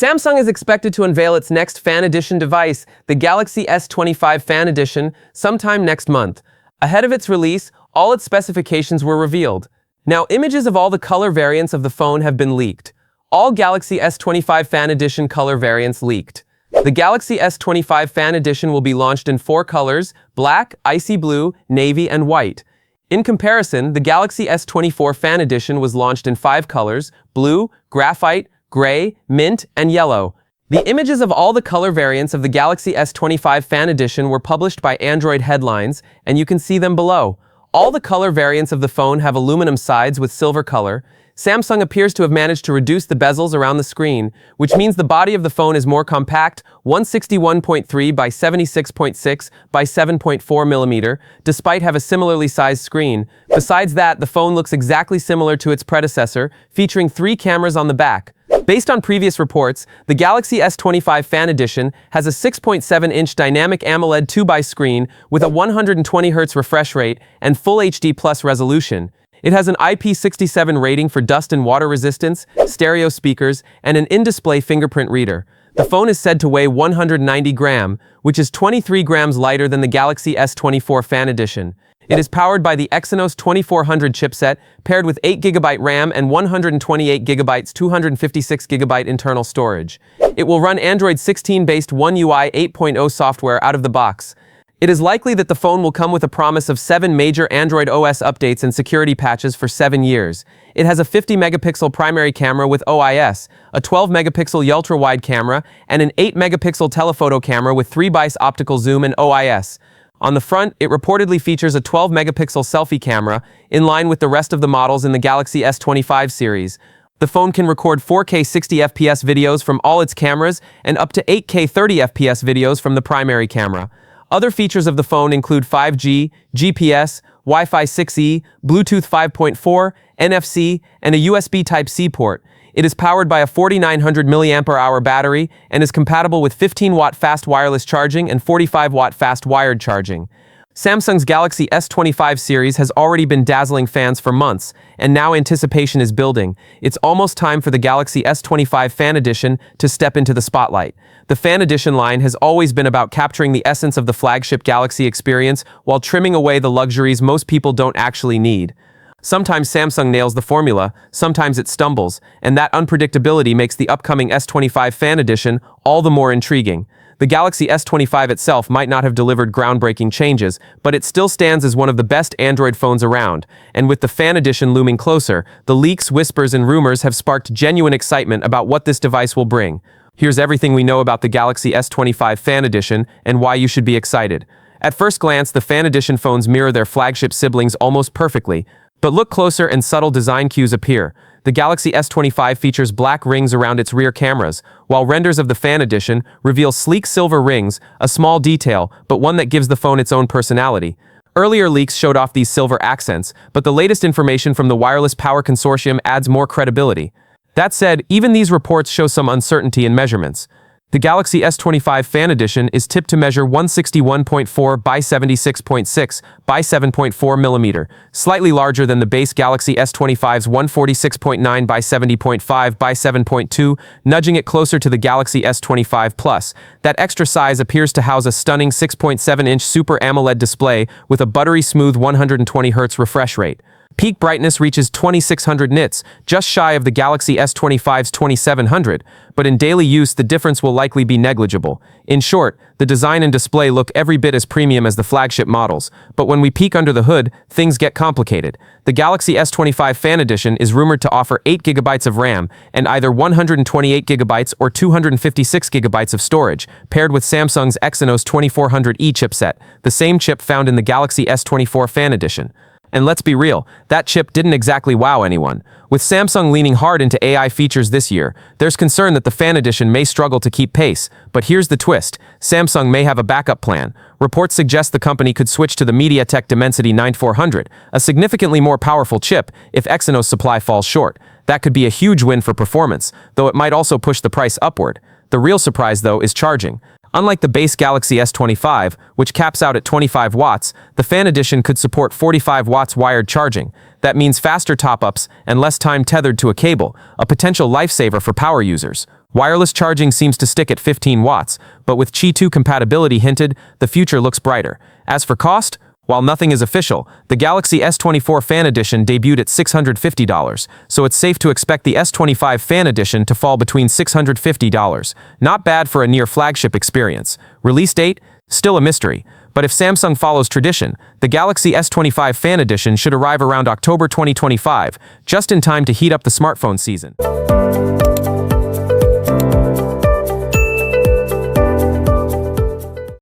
Samsung is expected to unveil its next Fan Edition device, the Galaxy S25 Fan Edition, sometime next month. Ahead of its release, all its specifications were revealed. Now, images of all the color variants of the phone have been leaked. All Galaxy S25 Fan Edition color variants leaked. The Galaxy S25 Fan Edition will be launched in 4 colors: black, icy blue, navy, and white. In comparison, the Galaxy S24 Fan Edition was launched in 5 colors: blue, graphite, gray, mint, and yellow. The images of all the color variants of the Galaxy S25 Fan Edition were published by Android Headlines, and you can see them below. All the color variants of the phone have aluminum sides with silver color. Samsung appears to have managed to reduce the bezels around the screen, which means the body of the phone is more compact, 161.3 by 76.6 by 7.4 mm, despite have a similarly sized screen. Besides that, the phone looks exactly similar to its predecessor, featuring 3 cameras on the back. Based on previous reports, the Galaxy S25 Fan Edition has a 6.7-inch dynamic AMOLED 2x screen with a 120Hz refresh rate and Full HD Plus resolution. It has an IP67 rating for dust and water resistance, stereo speakers, and an in-display fingerprint reader. The phone is said to weigh 190 grams, which is 23 grams lighter than the Galaxy S24 Fan Edition. It is powered by the Exynos 2400 chipset, paired with 8GB RAM and 128GB 256GB internal storage. It will run Android 16-based One UI 8.0 software out of the box. It is likely that the phone will come with a promise of 7 major Android OS updates and security patches for 7 years. It has a 50-megapixel primary camera with OIS, a 12-megapixel ultra-wide camera, and an 8-megapixel telephoto camera with 3x optical zoom and OIS. On the front, it reportedly features a 12-megapixel selfie camera, in line with the rest of the models in the Galaxy S25 series. The phone can record 4K 60fps videos from all its cameras and up to 8K 30fps videos from the primary camera. Other features of the phone include 5G, GPS, Wi-Fi 6E, Bluetooth 5.4, NFC, and a USB Type-C port. It is powered by a 4900 mAh battery and is compatible with 15-watt fast wireless charging and 45-watt fast wired charging. Samsung's Galaxy S25 series has already been dazzling fans for months, and now anticipation is building. It's almost time for the Galaxy S25 Fan Edition to step into the spotlight. The Fan Edition line has always been about capturing the essence of the flagship Galaxy experience while trimming away the luxuries most people don't actually need. Sometimes Samsung nails the formula, sometimes it stumbles, and that unpredictability makes the upcoming S25 Fan Edition all the more intriguing. The Galaxy S25 itself might not have delivered groundbreaking changes, but it still stands as one of the best Android phones around, and with the Fan Edition looming closer, the leaks, whispers, and rumors have sparked genuine excitement about what this device will bring. Here's everything we know about the Galaxy S25 Fan Edition and why you should be excited. At first glance, the Fan Edition phones mirror their flagship siblings almost perfectly, but look closer and subtle design cues appear. The Galaxy S25 features black rings around its rear cameras, while renders of the Fan Edition reveal sleek silver rings, a small detail, but one that gives the phone its own personality. Earlier leaks showed off these silver accents, but the latest information from the Wireless Power Consortium adds more credibility. That said, even these reports show some uncertainty in measurements. The Galaxy S25 Fan Edition is tipped to measure 161.4 by 76.6 by 7.4 mm, slightly larger than the base Galaxy S25's 146.9 by 70.5 by 7.2, nudging it closer to the Galaxy S25 Plus. That extra size appears to house a stunning 6.7-inch Super AMOLED display with a buttery smooth 120Hz refresh rate. Peak brightness reaches 2600 nits, just shy of the Galaxy S25's 2700, but in daily use the difference will likely be negligible. In short, the design and display look every bit as premium as the flagship models, but when we peek under the hood, things get complicated. The Galaxy S25 Fan Edition is rumored to offer 8GB of RAM and either 128GB or 256GB of storage, paired with Samsung's Exynos 2400E chipset, the same chip found in the Galaxy S24 Fan Edition. And let's be real, that chip didn't exactly wow anyone. With Samsung leaning hard into AI features this year, there's concern that the Fan Edition may struggle to keep pace. But here's the twist: Samsung may have a backup plan. Reports suggest the company could switch to the MediaTek Dimensity 9400, a significantly more powerful chip, if Exynos supply falls short. That could be a huge win for performance, though it might also push the price upward. The real surprise, though, is charging. Unlike the base Galaxy S25, which caps out at 25 watts, the Fan Edition could support 45 watts wired charging. That means faster top-ups and less time tethered to a cable, a potential lifesaver for power users. Wireless charging seems to stick at 15 watts, but with Qi 2 compatibility hinted, the future looks brighter. As for cost, while nothing is official, the Galaxy S24 Fan Edition debuted at $650, so it's safe to expect the S25 Fan Edition to fall between $650. Not bad for a near-flagship experience. Release date? Still a mystery. But if Samsung follows tradition, the Galaxy S25 Fan Edition should arrive around October 2025, just in time to heat up the smartphone season.